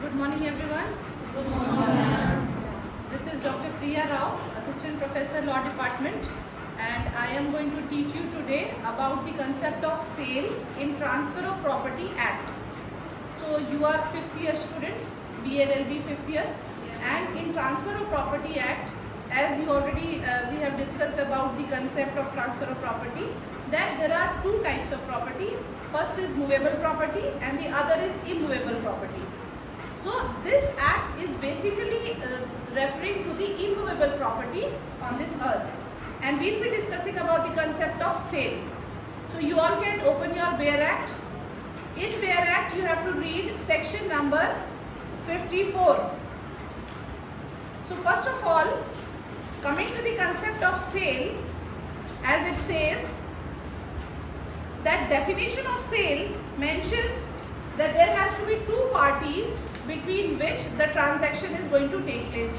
Good morning, everyone. Good morning. This is Dr. Priya Rao, Assistant Professor, Law Department, and I am going to teach you today about the concept of sale in Transfer of Property Act. So you are 5th year students, BLLB 5th year, and in Transfer of Property Act, as you already we have discussed about the concept of transfer of property, that there are two types of property. First is movable property and the other is immovable property. So this act is basically referring to the immovable property on this earth, and we'll be discussing about the concept of sale. So you all can open your Bare Act. In Bare Act you have to read section number 54. So first of all, coming to the concept of sale, as it says, that definition of sale mentions that there has to be two parties between which the transaction is going to take place.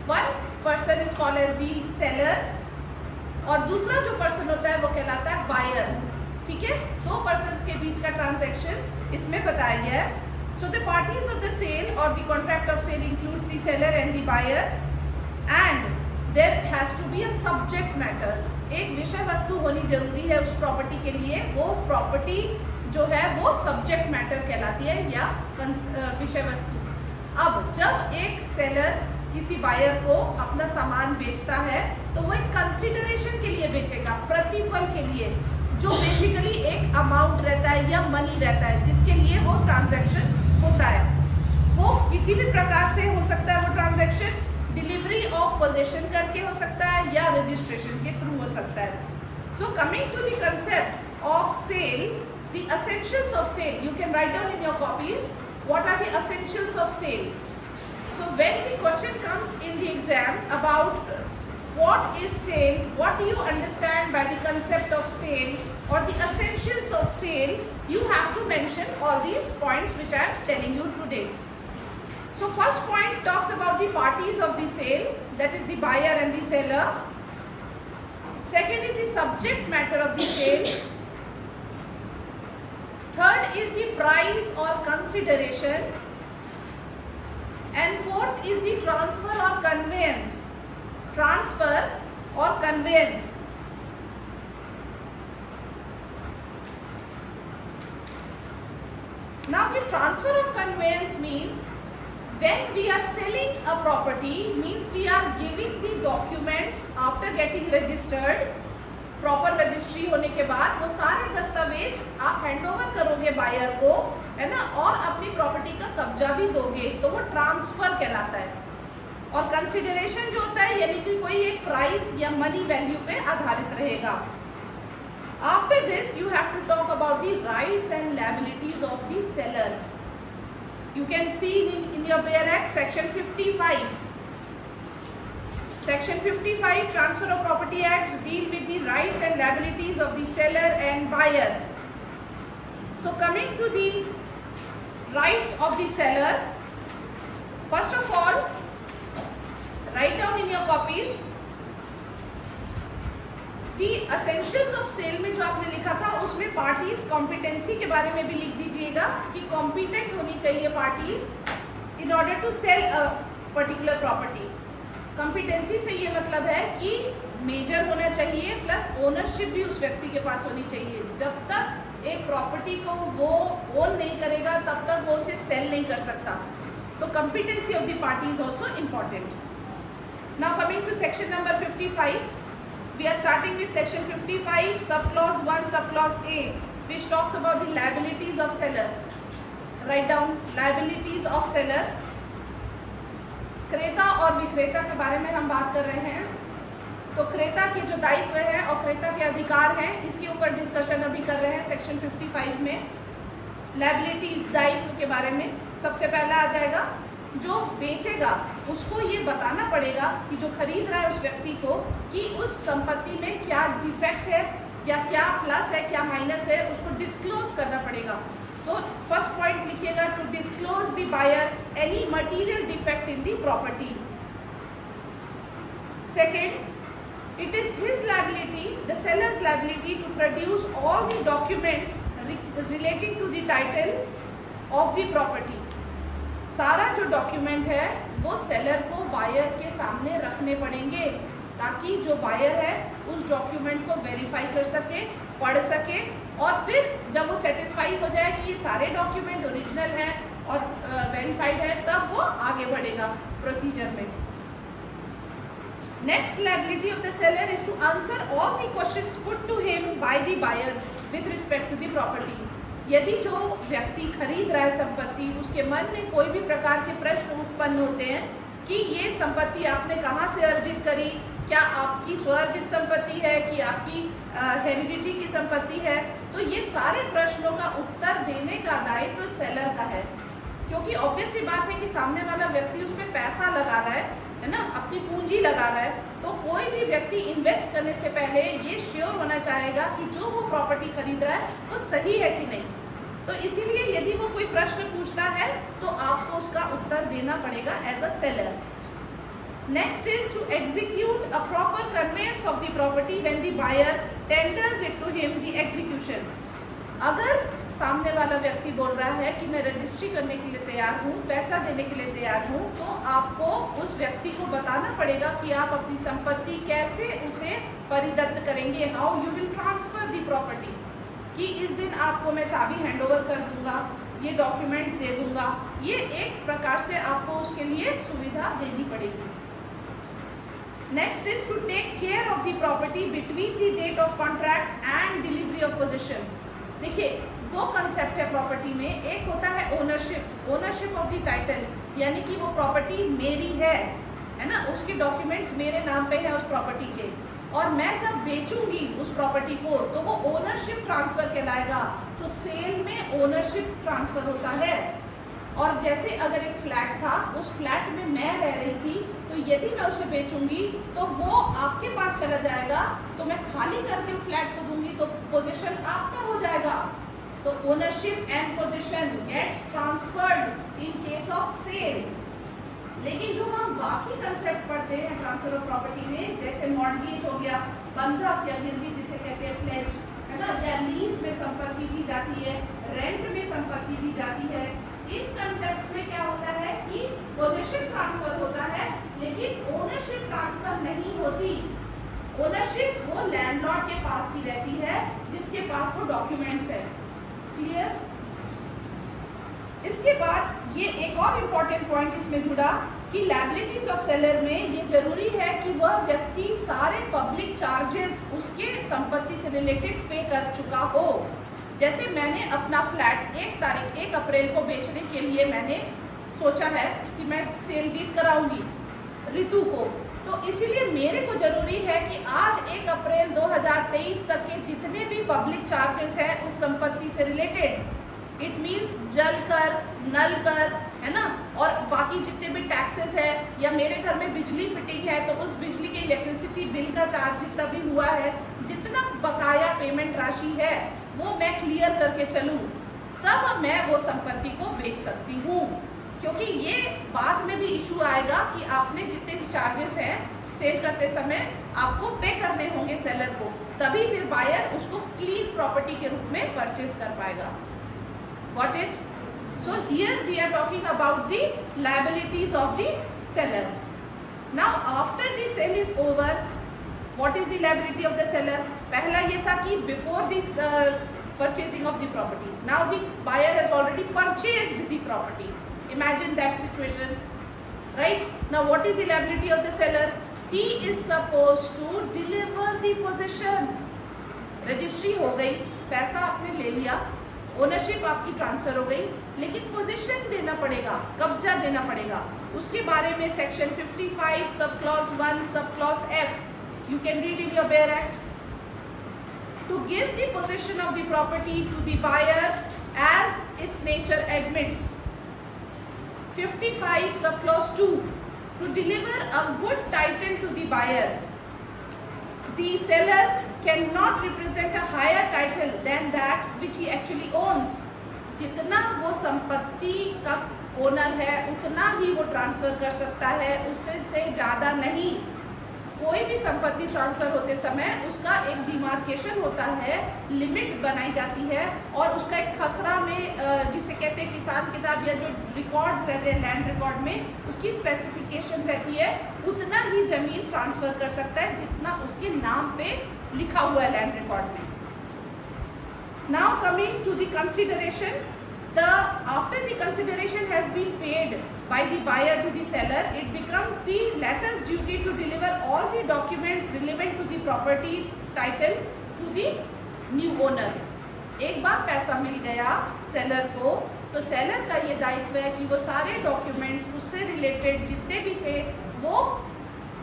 One person is called as the seller और दूसरा जो person होता है वो कहलाता है buyer. ठीक है, दो persons के बीच का transaction इसमें बताया गया है. So the parties of the sale or the contract of sale includes the seller and the buyer, and there has to be a subject matter. एक विषय वस्तु होनी जरूरी है उस प्रॉपर्टी के लिए. वो प्रॉपर्टी जो है वो सब्जेक्ट मैटर कहलाती है या विषय वस्तु. अब जब एक सेलर किसी बायर को अपना सामान बेचता है तो वो एक कंसिडरेशन के लिए बेचेगा, प्रतिफल के लिए, जो बेसिकली एक अमाउंट रहता है या मनी रहता है जिसके लिए वो ट्रांजैक्शन होता है. वो किसी भी प्रकार से हो सकता है. वो ट्रांजैक्शन डिलीवरी ऑफ पोजेशन करके हो सकता है या रजिस्ट्रेशन के थ्रू हो सकता है. So coming to the concept of sale, the essentials of sale, you can write down in your copies what are the essentials of sale. So when the question comes in the exam about what is sale, what do you understand by the concept of sale or the essentials of sale, you have to mention all these points which I am telling you today. So first point talks about the parties of the sale, that is the buyer and the seller. Second is the subject matter of the sale. Third is the price or consideration, and fourth is the transfer or conveyance. Transfer or conveyance. Now the transfer of conveyance means when we are selling a property, means we are giving the documents after getting registered. Proper registry होने के बाद वो सारे दस्तावेज आप handover करोगे buyer को, है ना, और अपनी प्रॉपर्टी का कब्जा भी दोगे, तो वो ट्रांसफर कहलाता है. और कंसिडरेशन जो होता है यानी कि कोई एक प्राइस या मनी वैल्यू पे आधारित रहेगा. After this you have to talk about the rights and liabilities of the seller. You can see in your bare act section 55. Section 55 Transfer of Property Acts deal with the rights and liabilities of the seller and buyer. So coming to the rights of the seller, first of all, write down in your copies the essentials of sale में जो आपने लिखा था उसमें parties competency के बारे में भी लिख दीजिएगा कि competent होनी चाहिए parties in order to sell a particular property. Competency से ये मतलब है कि मेजर होना चाहिए प्लस ओनरशिप भी उस व्यक्ति के पास होनी चाहिए. जब तक एक प्रॉपर्टी को वो ओन नहीं करेगा तब तक वो उसे सेल नहीं कर सकता. तो competency of the party is also important. Now coming to section number 55, we are starting with section 55 sub clause 1 sub clause A which talks about the liabilities of seller. Write down liabilities of seller. क्रेता और विक्रेता के बारे में हम बात कर रहे हैं. तो क्रेता के जो दायित्व है और क्रेता के अधिकार हैं इसके ऊपर डिस्कशन अभी कर रहे हैं सेक्शन 55 में. लायबिलिटीज दायित्व के बारे में सबसे पहला आ जाएगा. जो बेचेगा उसको ये बताना पड़ेगा कि जो खरीद रहा है उस व्यक्ति को कि उस संपत्ति में क्या डिफेक्ट है या क्या प्लस है क्या माइनस है, उसको डिस्क्लोज करना पड़ेगा. तो फर्स्ट पॉइंट लिखिएगा, to disclose the buyer any material defect in the property. Second, it is his liability, the seller's liability, to produce all the documents relating to the title of the property. सारा जो document है वो seller को buyer के सामने रखने पड़ेंगे, ताकि जो बायर है उस डॉक्यूमेंट को वेरीफाई कर सके, पढ़ सके, और फिर जब वो सेटिस्फाई हो जाए कि ये सारे डॉक्यूमेंट ओरिजिनल हैं और वेरीफाइड है, तब वो आगे बढ़ेगा प्रोसीजर में। Next liability of the seller is to answer all the questions put to him by the buyer with respect to the property. यदि जो व्यक्ति खरीद रहा है संपत्ति, उसके मन में कोई भी प्रकार के प्रश्न उत्पन्न होते हैं कि ये संपत्ति आपने कहाँ से अर्जित करी, क्या आपकी स्वअर्जित संपत्ति है कि आपकी हेरिडिटी की संपत्ति है, तो ये सारे प्रश्नों का उत्तर देने का दायित्व तो सेलर का है। क्योंकि ऑब्वियस सी बात है कि सामने वाला व्यक्ति उस पर पैसा लगा रहा है ना, अपनी पूंजी लगा रहा है, तो कोई भी व्यक्ति इन्वेस्ट करने से पहले ये श्योर होना चाहेगा कि जो वो प्रॉपर्टी खरीद रहा है वो सही है कि नहीं। तो इसीलिए यदि वो कोई प्रश्न पूछता है तो आपको उसका उत्तर देना पड़ेगा as a seller. Next is to execute a proper conveyance of the property when the buyer tenders it to him the execution. अगर सामने वाला व्यक्ति बोल रहा है कि मैं रजिस्ट्री करने के लिए तैयार हूँ, पैसा देने के लिए तैयार हूँ, तो आपको उस व्यक्ति को बताना पड़ेगा कि आप अपनी संपत्ति कैसे उसे परिदत्त करेंगे, how you will transfer the property, कि इस दिन आपको मैं चाबी हैंडओवर कर दूंगा, ये डॉक्यूमेंट्स दे दूंगा। ये एक प्रकार से आपको उसके लिए सुविधा देनी पड़ेगी। Next is to take care of the property between the date of contract and delivery of possession. देखिए, दो कंसेप्ट है प्रॉपर्टी में, एक होता है ownership, ownership of the title, यानी कि वो प्रॉपर्टी मेरी है ना, उसके डॉक्यूमेंट्स मेरे नाम पे है उस प्रॉपर्टी के, और मैं जब बेचूंगी उस प्रॉपर्टी को तो वो ओनरशिप ट्रांसफर कहलाएगा। तो सेल में ओनरशिप ट्रांसफर होता है। और जैसे अगर एक फ्लैट था, उस फ्लैट में मैं रह रही थी, तो यदि मैं उसे बेचूंगी तो वो आपके पास चला जाएगा, तो मैं खाली करके फ्लैट को दूंगी तो पोजीशन आपका हो जाएगा। तो ownership and possession gets transferred in case of sale. लेकिन जो हम बाकी कंसेप्ट पढ़ते हैं ट्रांसफर ऑफ प्रॉपर्टी में, जैसे मॉर्गेज हो गया, बंधक या गिरवी जिसे कहते हैं प्लेज, है ना, या लीज में संपत्ति दी जाती है, रेंट में संपत्ति दी जाती है, इन कंसेप्ट्स में क्या होता है कि पोजीशन ट्रांसफर होता है, लेकिन ओनरशिप ट्रांसफर नहीं होती। ओनरशिप वो लैंडलॉर्ड के पास ही रहती है जिसके पास वो डॉक्यूमेंट्स है। क्लियर? इसके बाद ये एक और इम्पॉर्टेंट पॉइंट इसमें जुड़ा कि लायबिलिटीज ऑफ सेलर में ये जरूरी है कि वह व्यक्ति सारे पब्लिक चार्जेस उसके संपत्ति से रिलेटेड पे कर चुका हो। जैसे मैंने अपना फ्लैट 1 अप्रैल को बेचने के लिए मैंने सोचा है कि मैं सेल डीड कराऊंगी ऋतु को, तो इसीलिए मेरे को जरूरी है कि आज 1 अप्रैल 2023 तक के जितने भी पब्लिक चार्जेस हैं उस संपत्ति से रिलेटेड, इट मीन्स जल कर, नल कर, है ना, और बाकी जितने भी टैक्सेस है, या मेरे घर में बिजली फिटिंग है तो उस बिजली के इलेक्ट्रिसिटी बिल का चार्ज जितना भी हुआ है, जितना बकाया पेमेंट राशि है वो मैं क्लियर करके चलूँ, तब मैं वो संपत्ति को बेच सकती हूँ। क्योंकि ये बाद में भी इशू आएगा कि आपने जितने भी चार्जेस हैं सेल करते समय आपको पे करने होंगे सेलर को, तभी फिर बायर उसको क्लीन प्रॉपर्टी के रूप में परचेज कर पाएगा। Got it? So here we are talking about the liabilities of the seller. Now after the sale is over, what is the liability of the seller? पहला ये था कि before this purchasing of the property. Now the buyer has already purchased the property. Imagine that situation, right? Now what is the liability of the seller? He is supposed to deliver the possession. Registry हो गई, पैसा आपने ले लिया, ownership आपकी transfer हो गई, लेकिन पोजीशन देना पड़ेगा, कब्जा देना पड़ेगा। उसके बारे में section 55 sub clause 1 sub clause F you can read in your bare act. To give the possession of the property to the buyer as its nature admits. 55 sub clause 2 to deliver a good title to the buyer. The seller cannot represent a higher title than that which he actually owns. जितना वो संपत्ति का owner है उतना ही वो transfer कर सकता है, उससे ज़्यादा नहीं। कोई भी संपत्ति ट्रांसफर होते समय उसका एक डिमार्केशन होता है, लिमिट बनाई जाती है और उसका एक खसरा में जिसे कहते हैं किसान किताब या जो रिकॉर्ड्स रहते हैं लैंड रिकॉर्ड में, उसकी स्पेसिफिकेशन रहती है, उतना ही ज़मीन ट्रांसफ़र कर सकता है जितना उसके नाम पे लिखा हुआ है लैंड रिकॉर्ड में। Now coming to the consideration, after the consideration has been paid by the buyer to the seller, it becomes the latter's duty to deliver all the documents relevant to the property title to the new owner. एक बार पैसा मिल गया seller को, तो seller का ये दायित्व है कि वो सारे डॉक्यूमेंट्स उससे रिलेटेड जितने भी थे वो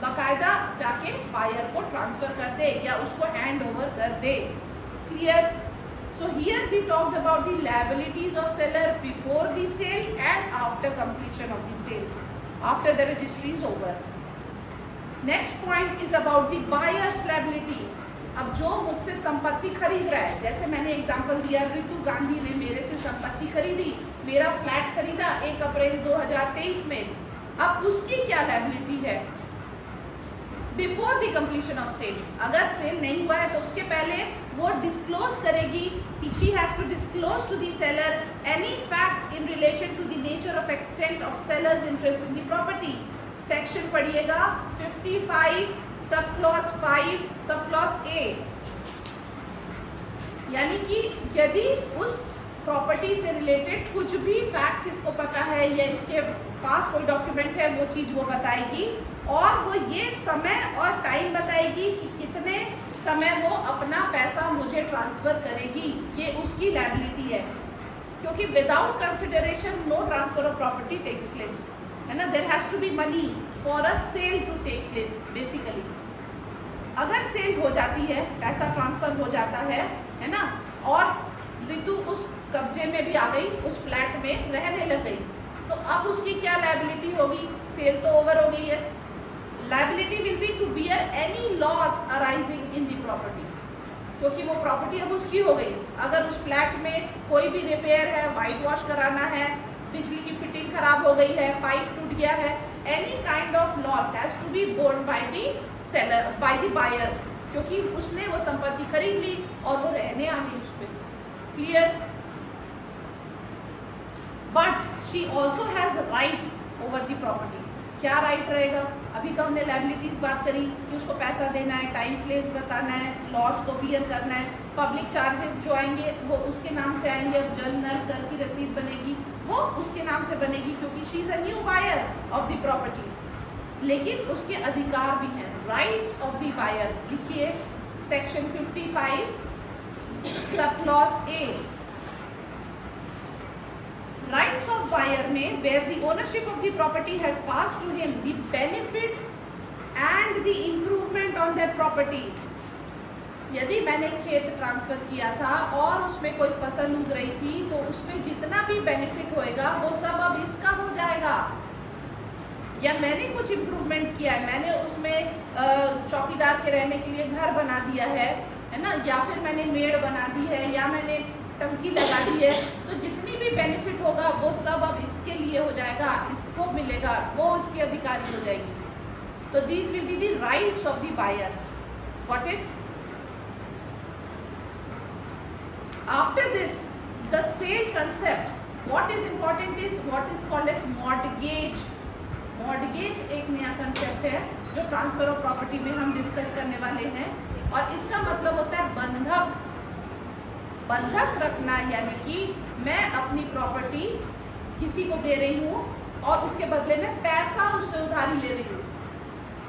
बाकायदा जाके बायर को ट्रांसफ़र कर दे या उसको हैंड ओवर कर दे। Clear? So here we talked about the liabilities of seller before the sale and after completion of the sale, after the registry is over. Next point is about the buyer's liability. अब जो मुझसे संपत्ति खरीद रहा है, जैसे मैंने example दिया, रितु गांधी ने मेरे से संपत्ति खरीदी, मेरा फ्लैट खरीदा 1 अप्रैल 2023 में, अब उसकी क्या लायबिलिटी है? Before the completion of sale, अगर सेल नहीं हुआ है तो उसके पहले वो डिस्क्लोज करेगी, she has to disclose to the seller any fact in relation to the nature of extent of seller's interest in the property. Section पढ़िएगा 55 सब क्लॉज 5 सब क्लॉज ए, यानी कि यदि उस प्रॉपर्टी से रिलेटेड कुछ भी फैक्ट्स इसको पता है या इसके पास कोई डॉक्यूमेंट है, वो चीज़ वो बताएगी और वो ये समय और टाइम बताएगी कि कितने समय वो अपना पैसा मुझे ट्रांसफ़र करेगी, ये उसकी लायबिलिटी है। क्योंकि without consideration no transfer of property takes place, है ना। There has to be money for a sale to take place basically. अगर सेल हो जाती है, पैसा ट्रांसफ़र हो जाता है ना, और रितु उस कब्जे में भी आ गई, उस फ्लैट में रहने लग गई, तो अब उसकी क्या लायबिलिटी होगी? सेल तो ओवर हो गई है। Liability will be to bear any loss arising in the property, क्योंकि वो प्रॉपर्टी अब उसकी हो गई। अगर उस फ्लैट में कोई भी रिपेयर है, वाइट वॉश कराना है, बिजली की फिटिंग खराब हो गई है, पाइप टूट गया है, any kind of loss has to be borne by the seller, by the buyer, क्योंकि उसने वो संपत्ति खरीद ली और वो रहने आ गई उस पर। Clear? But she also has right over the property. क्या राइट रहेगा? अभी तो हमने लायबिलिटीज बात करी कि उसको पैसा देना है, टाइम प्लेस बताना है, लॉस को बियर करना है, पब्लिक चार्जेस जो आएंगे वो उसके नाम से आएंगे। अब जल नल कर की रसीद बनेगी वो उसके नाम से बनेगी, क्योंकि she is a new buyer of the property. लेकिन उसके अधिकार भी हैं, राइट्स ऑफ द बायर। लिखिए section 55 sub clause A. Rights of buyer में where the ownership of the property has pass to him the benefit and the improvement on that property. यदि मैंने खेत ट्रांसफर किया था और उसमें कोई फसल उग रही थी, तो उसमें जितना भी बेनिफिट होएगा वो सब अब इसका हो जाएगा। या मैंने कुछ इम्प्रूवमेंट किया है, मैंने उसमें चौकीदार के रहने के लिए घर बना दिया है ना, या फिर मैंने मेड़ बना दी है, या मैंने टंकी लगा दी है, तो जितनी भी बेनिफिट होगा वो सब अब इसके लिए हो जाएगा, इसको मिलेगा, वो इसकी अधिकारी हो जाएगी। तो these will be the rights of the buyer. Got it? After this the sale concept, what is important is what is called as mortgage. Mortgage एक नया कंसेप्ट है जो ट्रांसफर ऑफ प्रॉपर्टी में हम डिस्कस करने वाले हैं, और इसका मतलब होता है बंधक। बंधक रखना, यानी कि मैं अपनी प्रॉपर्टी किसी को दे रही हूँ और उसके बदले में पैसा उससे उधारी ले रही हूँ।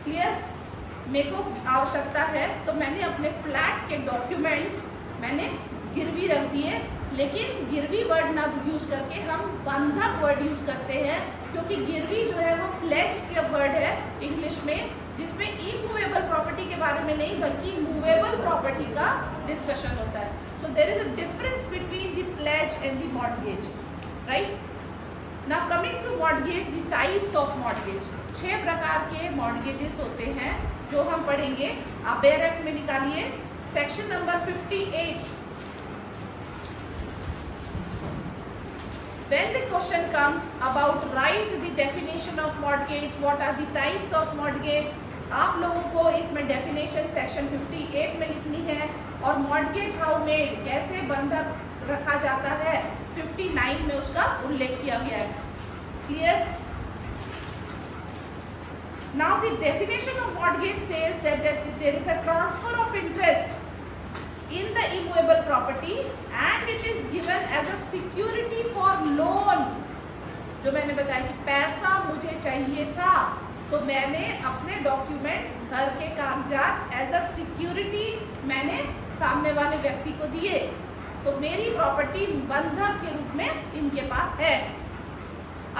क्लियर? मेरे को आवश्यकता है तो मैंने अपने फ्लैट के डॉक्यूमेंट्स मैंने गिरवी रख दिए, लेकिन गिरवी वर्ड ना यूज़ करके हम बंधक वर्ड यूज़ करते हैं, क्योंकि गिरवी जो है वो प्लेज का वर्ड है इंग्लिश में, जिसमें इमूवेबल प्रॉपर्टी के बारे में नहीं बल्कि मूवेबल प्रॉपर्टी का डिस्कशन होता है। So there is a difference between the pledge and the mortgage, right? Now coming to mortgage, the types of mortgage. 6 प्रकार के मॉर्टगेजेस होते हैं जो हम पढ़ेंगे। आप बेयर एक्ट में निकालिए section number 58। When the question comes about write the definition of mortgage, what are the types of mortgage, आप लोगों को इसमें डेफिनेशन सेक्शन 58 में लिखनी है, और मॉर्टगेज हाउ मेड, कैसे बंधक रखा जाता है 59 में उसका उल्लेख किया गया है। Clear? Now the definition of mortgage says that there is a transfer of interest in the immovable property and it is given as a security for loan. जो मैंने बताया कि पैसा मुझे चाहिए था तो मैंने अपने डॉक्यूमेंट्स, घर के कागजात एज अ सिक्योरिटी मैंने सामने वाले व्यक्ति को दिए, तो मेरी प्रॉपर्टी बंधक के रूप में इनके पास है।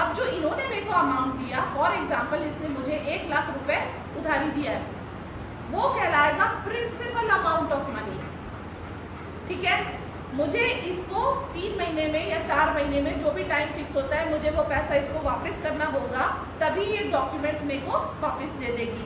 अब जो इन्होंने मेरे को अमाउंट दिया, फॉर एग्जाम्पल इसने मुझे 1 लाख रुपए उधारी दिया है, वो कहलाएगा प्रिंसिपल अमाउंट ऑफ मनी। ठीक है, मुझे इसको 3 महीने में या 4 महीने में जो भी टाइम फिक्स होता है, मुझे वो पैसा इसको वापस करना होगा, तभी ये डॉक्यूमेंट्स मेरे को वापस दे देगी।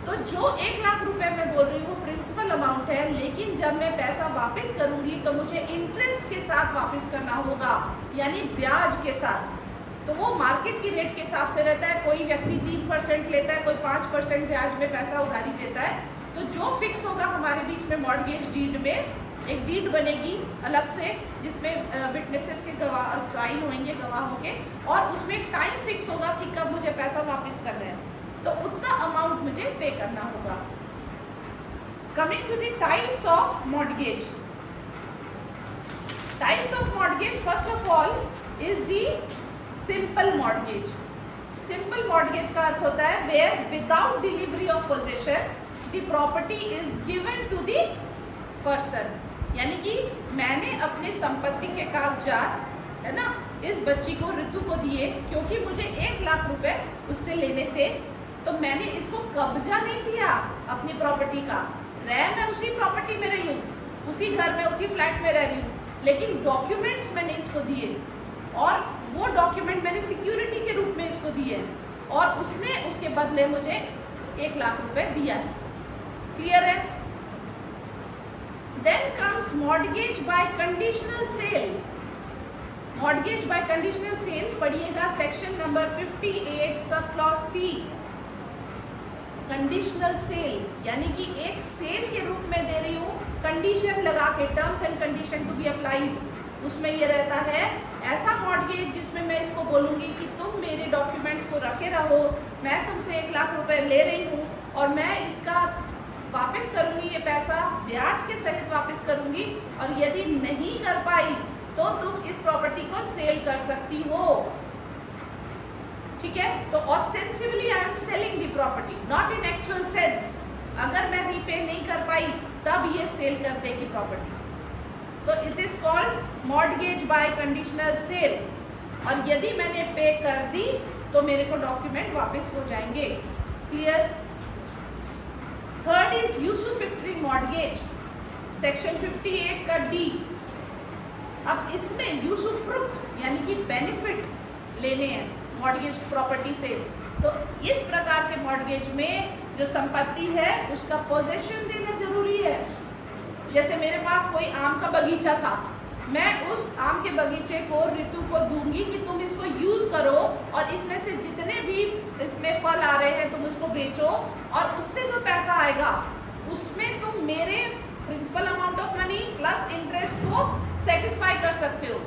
तो जो 1 लाख रुपए मैं बोल रही हूँ वो प्रिंसिपल अमाउंट है, लेकिन जब मैं पैसा वापस करूंगी तो मुझे इंटरेस्ट के साथ वापस करना होगा, यानी ब्याज के साथ। तो वो मार्केट की रेट के हिसाब से रहता है, कोई व्यक्ति 3% लेता है, कोई 5% ब्याज में पैसा उधारी देता है। तो जो फिक्स होगा हमारे बीच में मॉर्गेज डीड में, एक डीड बनेगी अलग से जिसमें विटनेसेस के गवाह साइन होंगे, गवाहों के, और उसमें एक टाइम फिक्स होगा कि कब मुझे पैसा वापस करना है, तो उतना अमाउंट मुझे पे करना होगा। Coming to the types of mortgage. Types of mortgage first of all is the simple mortgage. Simple mortgage का अर्थ होता है where without delivery of possession the property is given to the person, यानी कि मैंने अपने संपत्ति के कागजात, है ना, इस बच्ची को, ऋतु को दिए, क्योंकि मुझे 1 लाख रुपए उससे लेने थे, तो मैंने इसको कब्जा नहीं दिया अपनी प्रॉपर्टी का। मैं उसी प्रॉपर्टी में रही हूँ, उसी घर में, उसी फ्लैट में रह रही हूँ, लेकिन डॉक्यूमेंट्स मैंने इसको दिए और वो डॉक्यूमेंट मैंने सिक्योरिटी के रूप में इसको दिए और उसने उसके बदले मुझे 1 लाख रुपए दिया है। क्लियर है? Then comes mortgage by conditional sale. Mortgage by conditional sale पढ़िएगा section number 58 sub clause C. Conditional cell यानी कि एक सेल के रूप में दे रही हूँ, कंडीशन लगा के, terms and condition to be applied. उसमें ये रहता है ऐसा मॉर्गेज जिसमें मैं इसको बोलूँगी कि तुम मेरे डॉक्यूमेंट्स को रखे रहो, मैं तुमसे 1 लाख रुपए ले रही हूँ और मैं इसका वापस करूँगी, ये पैसा ब्याज के सहित वापस करूँगी, और यदि नहीं कर पाई तो तुम इस प्रॉपर्टी को सेल कर सकती हो। ठीक है, तो ostensibly I am selling the property, not in actual sense. अगर मैं रीपे नहीं कर पाई तब ये सेल कर देगी प्रॉपर्टी, तो it is called mortgage by conditional cell. और यदि मैंने पे कर दी तो मेरे को डॉक्यूमेंट वापस हो जाएंगे। Clear? Third is usufructuary mortgage, section 58 का डी। अब इसमें यूसुफ्रुक्ट यानी कि बेनिफिट लेने हैं मॉर्गेज प्रॉपर्टी से। तो इस प्रकार के मॉर्गेज में जो संपत्ति है उसका पोजेशन देना जरूरी है। जैसे मेरे पास कोई आम का बगीचा था, मैं उस आम के बगीचे को ऋतु को दूंगी कि तुम इसको यूज करो और इसमें से जितने भी इसमें फल आ रहे हैं तुम उसको बेचो, और उससे जो पैसा आएगा उसमें तुम मेरे principal amount of money plus interest को सेटिस्फाई कर सकते हो,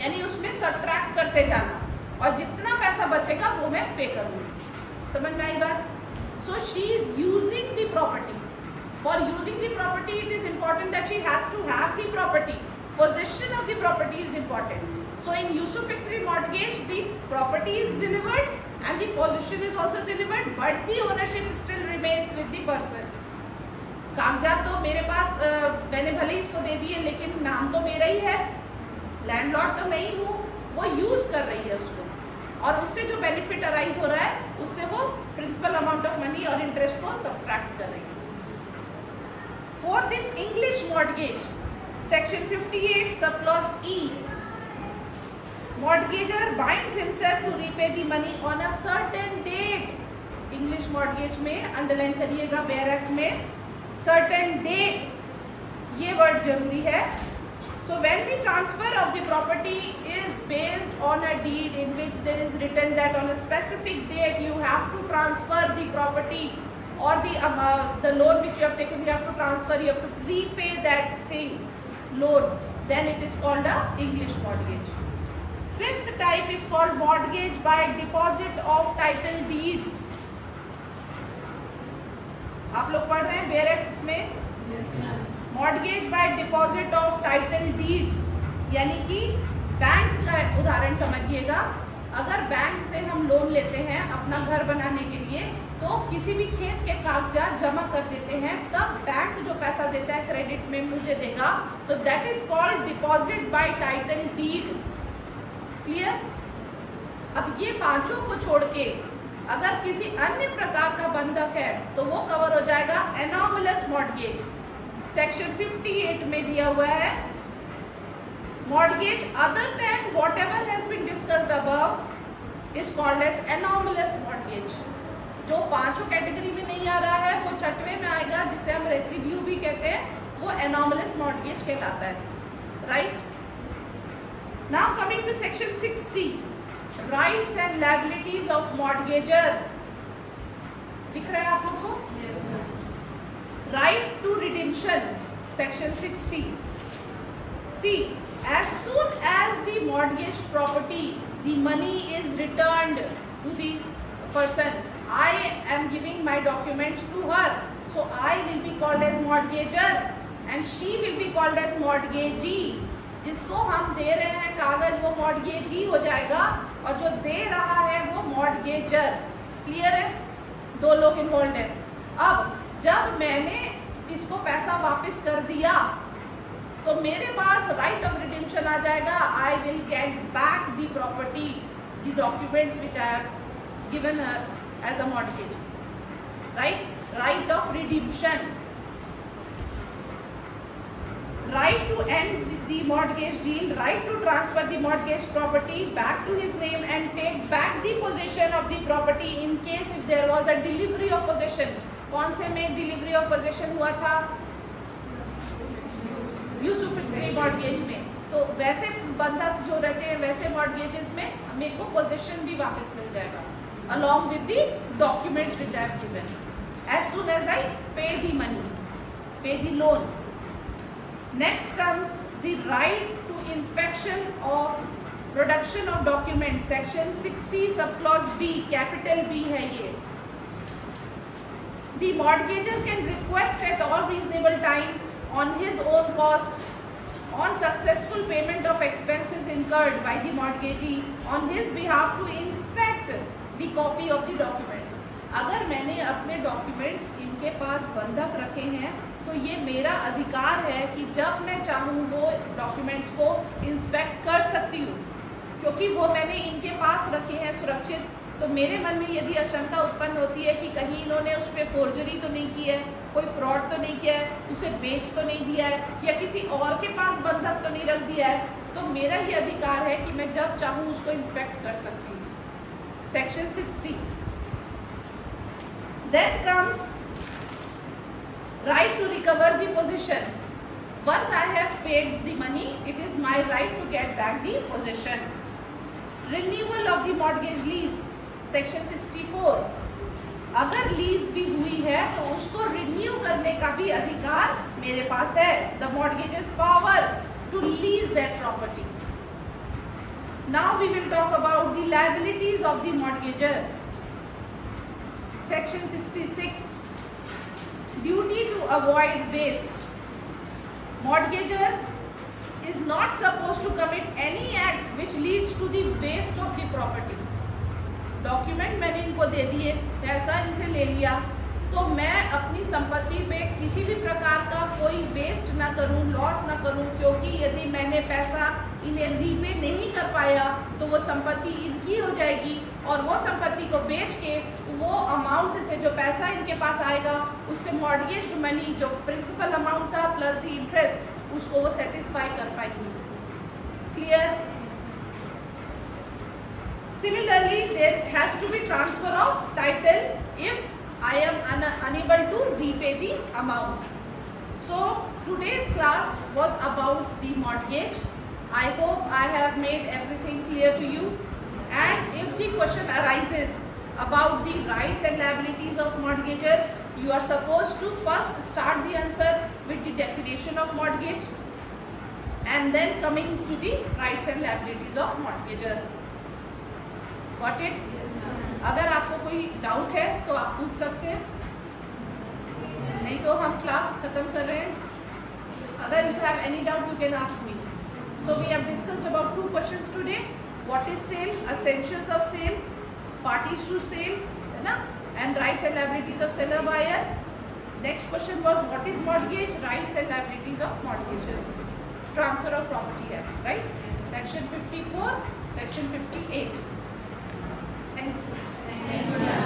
यानी उसमें सब्ट्रैक्ट करते जाना, और जितना पैसा बचेगा वो मैं पे करूँगी। समझ में आई बात? So she is using the property. For using the property, it is important that she has to have the property. Possession of the property is important. So in usufructory mortgage, the property is delivered and the possession is also delivered, but the ownership still remains with the person. कागजात तो मेरे पास मैंने भले ही इसको दे दिए, लेकिन नाम तो मेरा ही है, लैंडलॉर्ड तो मैं ही हूँ, वो यूज कर रही है उसको, और उससे जो बेनिफिट अराइज हो रहा है उससे वो प्रिंसिपल अमाउंट ऑफ मनी और इंटरेस्ट को सब्ट्रैक्ट कर रही है। Fourth is English mortgage, section 58 subclause E. Mortgagor binds himself to repay the money on a certain date. English mortgage में अंडरलाइन करिएगा, बैरक में certain date, ये वर्ड जरूरी है। So when the transfer of the property is based on a deed in which there is written that on a specific date you have to transfer the property, or the loan which you have taken, you have to transfer, you have to repay that thing, loan, then it is called a English mortgage. Fifth type is called mortgage by deposit of title deeds. आप लोग पढ़ रहे हैं bare act में? Yes, ma'am. Mortgage bye deposit of title deeds, यानी कि bank का उदाहरण समझिएगा। अगर बैंक से हम लोन लेते हैं अपना घर बनाने के लिए, तो किसी भी खेत के कागजात जमा कर देते हैं, तब बैंक जो पैसा देता है क्रेडिट में मुझे देगा, तो that is called deposit by title deed. Clear? अब ये पांचों को छोड़ के अगर किसी अन्य प्रकार का बंधक है तो वो कवर हो जाएगा एनॉमलस मॉर्गेज। सेक्शन 58 में दिया हुआ है, mortgage other than whatever has been discussed above is called as anomalous mortgage. जो पांचों कैटेगरी में नहीं आ रहा है वो छठवें में आएगा, जिसे हम रेसिड्यू भी कहते हैं, वो एनॉमलस मॉर्गेज कहलाता है। Right? Now coming to section 60, rights and liabilities of mortgagor. दिख रहा है आप लोग को? Yes, ma'am. Right to redemption, section 60. See, as soon as the mortgage property, the money is returned to the person, I am giving my documents to her, so I will be called as mortgager and she will be called as mortgagee. जिसको हम दे रहे हैं कागज वो mortgagee हो जाएगा, और जो दे रहा है वो mortgager। क्लियर है? दो लोग इन्वॉल्व हैं। अब जब मैंने इसको पैसा वापस कर दिया तो मेरे पास राइट ऑफ रिडेम्पशन आ जाएगा। I will get back the property, the documents which I have given her as a mortgage. Right? Right of redemption, right to end the mortgage deal, right to transfer the mortgage property back to his name and take back the possession of the property in case if there was a delivery of possession. कौन से में delivery of possession हुआ था? Yusufi mortgage में। तो वैसे बंधक जो रहते हैं वैसे मॉर्गेजेस में मेरे को पोजेशन भी वापस मिल जाएगा along with the documents which I have given as soon as I pay the money, pay the loan. Next comes the right to inspection of production of documents, section 60 subclause B, capital B है ये। The mortgager can request at all reasonable times on his own cost, on successful payment of expenses incurred by the mortgagee on his behalf to inspect the copy of the documents. अगर मैंने अपने documents इनके पास बंधक रखे हैं तो ये मेरा अधिकार है कि जब मैं चाहूँ वो डॉक्यूमेंट्स को इंस्पेक्ट कर सकती हूँ, क्योंकि वो मैंने इनके पास रखे हैं सुरक्षित। तो मेरे मन में यदि आशंका उत्पन्न होती है कि कहीं इन्होंने उस पर फोर्जरी तो नहीं की है, कोई फ्रॉड तो नहीं किया है, उसे बेच तो नहीं दिया है, या किसी और के पास बंधक तो नहीं रख दिया है, तो मेरा ये अधिकार है कि मैं जब चाहूँ उसको इंस्पेक्ट कर सकती हूँ। Section 60। Then comes right to recover the possession. Once I have paid the money, it is my right to get back the possession. Renewal of the mortgage lease, section 64. अगर लीज भी हुई है तो उसको renew करने का भी अधिकार मेरे पास है। The mortgage's power to lease that property. Now we will talk about the liabilities of the mortgager. Section 66. Duty to avoid waste. Mortgager is not supposed to commit any act which leads to the waste of the property. Document मैंने इनको दे दिए, पैसा इनसे ले लिया, तो मैं अपनी संपत्ति पे किसी भी प्रकार का कोई वेस्ट ना करूं, लॉस ना करूं, क्योंकि यदि मैंने पैसा इन्हें रीपे नहीं कर पाया तो वो संपत्ति इनकी हो जाएगी, और वो संपत्ति को बेच के वो अमाउंट से जो पैसा इनके पास आएगा उससे मॉर्गेज मनी जो प्रिंसिपल अमाउंट था प्लस द इंटरेस्ट उसको वो सेटिस्फाई कर पाएंगी। Clear? Similarly, there has to be transfer of title if I am unable to repay the amount. So today's class was about the mortgage. I hope I have made everything clear to you. And if the question arises about the rights and liabilities of mortgager, you are supposed to first start the answer with the definition of mortgage and then coming to the rights and liabilities of mortgagor. Got it? अगर आपको कोई doubt है तो आप पूछ सकते हैं, नहीं तो हम क्लास खत्म कर रहे हैं. अगर you have any doubt you can ask me. So we have discussed about 2 questions today. What is sale? Essentials of sale, parties to sale, है ना, and rights and liabilities of seller buyer. Next question was what is mortgage? Rights and liabilities of mortgagor. Transfer of Property Act, right? Section 54, Section 58. Thank you. Thank you.